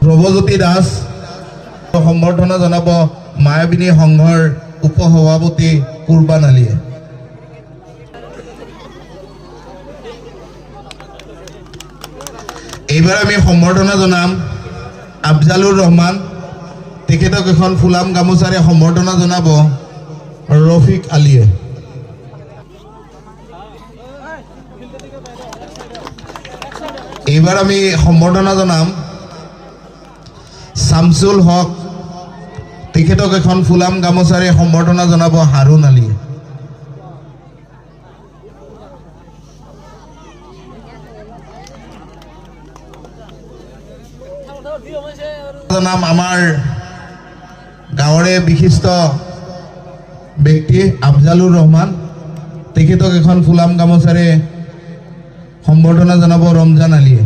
ধ্ৰুৱজ্যোতি দাস সম্বৰ্ধনা জনাব মায়াবিনী সংঘৰ উপসভাপতি কুৰবান আলীয়ে। এইবাৰ আমি সম্বৰ্ধনা জনাম আফজালুৰ ৰহমান, তেখেতক এখন ফুলাম গামোচাৰে সম্বৰ্ধনা জনাব ৰফিক আলীয়ে। এইবাৰ আমি সম্বৰ্ধনা জনাম শামছুল হক, তেখেতক এখন ফুলাম গামোচাৰে সম্বৰ্ধনা জনাব হাৰুণ আলীয়ে। নাম আমাৰ গাঁৱৰে বিশিষ্ট ব্যক্তি আফজালুৰ ৰহমান, তেখেতক এখন ফুলাম গামোচাৰে সম্বৰ্ধনা জনাব ৰমজান আলীয়ে।